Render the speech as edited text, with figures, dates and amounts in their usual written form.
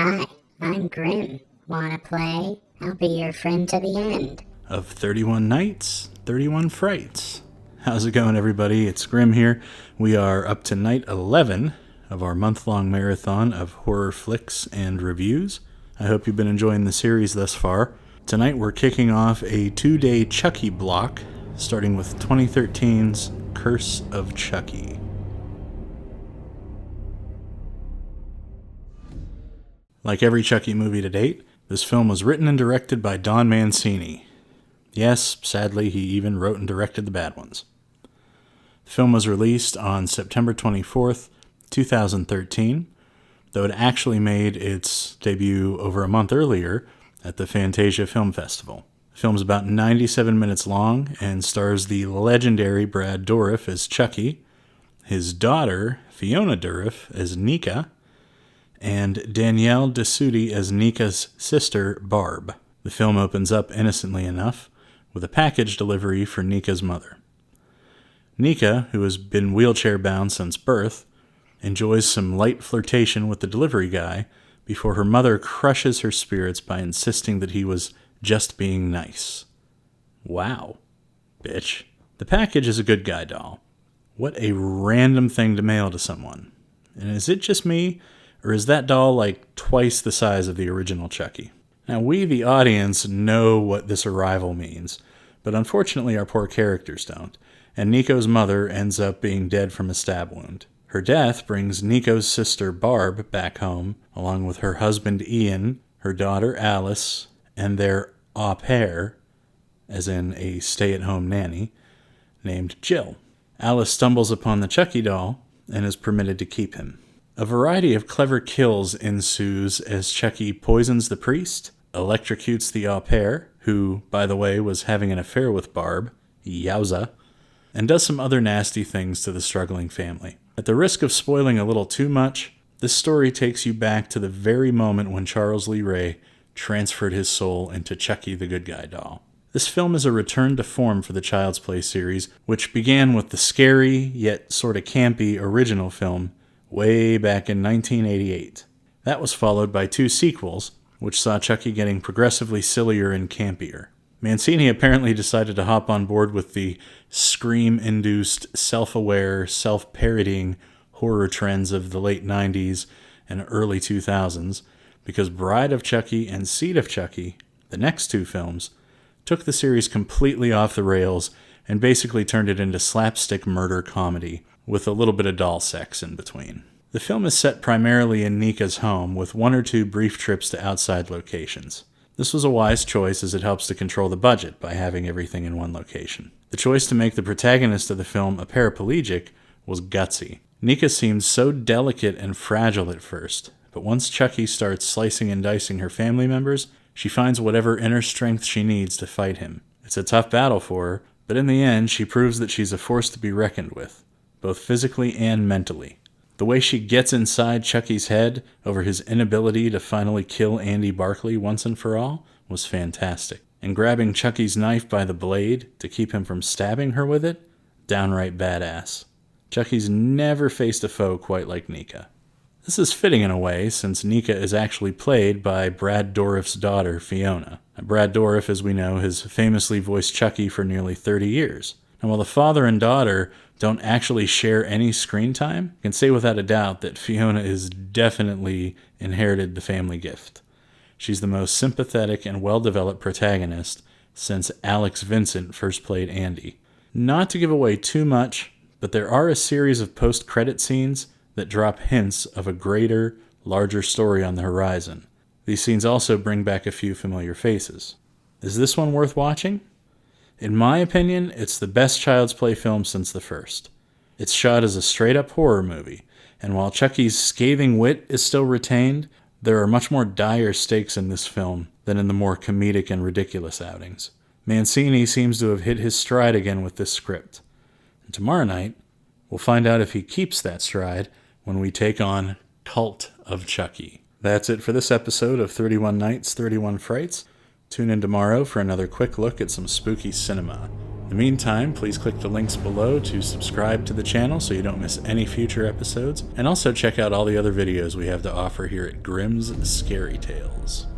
Hi, I'm Grimm. Wanna play? I'll be your friend to the end. Of 31 Nights, 31 Frights. How's it going, everybody? It's Grimm here. We are up to night 11 of our month-long marathon of horror flicks and reviews. I hope you've been enjoying the series thus far. Tonight we're kicking off a 2-day Chucky block, starting with 2013's Curse of Chucky. Like every Chucky movie to date, this film was written and directed by Don Mancini. Yes, sadly, he even wrote and directed the bad ones. The film was released on September 24th, 2013, though it actually made its debut over a month earlier at the Fantasia Film Festival. The film is about 97 minutes long and stars the legendary Brad Dourif as Chucky, his daughter, Fiona Dourif, as Nika, and Danielle DeSutti as Nika's sister, Barb. The film opens up innocently enough, with a package delivery for Nika's mother. Nika, who has been wheelchair-bound since birth, enjoys some light flirtation with the delivery guy before her mother crushes her spirits by insisting that he was just being nice. Wow, bitch. The package is a good guy doll. What a random thing to mail to someone. And is it just me, or is that doll like twice the size of the original Chucky? Now, we, the audience, know what this arrival means, but unfortunately our poor characters don't, and Nico's mother ends up being dead from a stab wound. Her death brings Nico's sister Barb back home, along with her husband Ian, her daughter Alice, and their au pair, as in a stay-at-home nanny, named Jill. Alice stumbles upon the Chucky doll and is permitted to keep him. A variety of clever kills ensues as Chucky poisons the priest, electrocutes the au pair, who, by the way, was having an affair with Barb, yowza, and does some other nasty things to the struggling family. At the risk of spoiling a little too much, this story takes you back to the very moment when Charles Lee Ray transferred his soul into Chucky the Good Guy doll. This film is a return to form for the Child's Play series, which began with the scary, yet sorta campy original film way back in 1988. That was followed by 2 sequels, which saw Chucky getting progressively sillier and campier. Mancini apparently decided to hop on board with the Scream-induced, self-aware, self-parodying horror trends of the late 90s and early 2000s, because Bride of Chucky and Seed of Chucky, the next 2 films, took the series completely off the rails and basically turned it into slapstick murder comedy, with a little bit of doll sex in between. The film is set primarily in Nika's home, with 1 or 2 brief trips to outside locations. This was a wise choice as it helps to control the budget by having everything in one location. The choice to make the protagonist of the film a paraplegic was gutsy. Nika seemed so delicate and fragile at first, but once Chucky starts slicing and dicing her family members, she finds whatever inner strength she needs to fight him. It's a tough battle for her, but in the end she proves that she's a force to be reckoned with, both physically and mentally. The way she gets inside Chucky's head over his inability to finally kill Andy Barkley once and for all was fantastic. And grabbing Chucky's knife by the blade to keep him from stabbing her with it, downright badass. Chucky's never faced a foe quite like Nika. This is fitting in a way, since Nika is actually played by Brad Dourif's daughter, Fiona. Brad Dourif, as we know, has famously voiced Chucky for nearly 30 years. And while the father and daughter don't actually share any screen time, I can say without a doubt that Fiona is definitely inherited the family gift. She's the most sympathetic and well-developed protagonist since Alex Vincent first played Andy. Not to give away too much, but there are a series of post-credit scenes that drop hints of a greater, larger story on the horizon. These scenes also bring back a few familiar faces. Is this one worth watching? In my opinion, it's the best Child's Play film since the first. It's shot as a straight-up horror movie, and while Chucky's scathing wit is still retained, there are much more dire stakes in this film than in the more comedic and ridiculous outings. Mancini seems to have hit his stride again with this script. And tomorrow night, we'll find out if he keeps that stride when we take on Cult of Chucky. That's it for this episode of 31 Nights, 31 Frights. Tune in tomorrow for another quick look at some spooky cinema. In the meantime, please click the links below to subscribe to the channel so you don't miss any future episodes, and also check out all the other videos we have to offer here at Grimm's Scary Tales.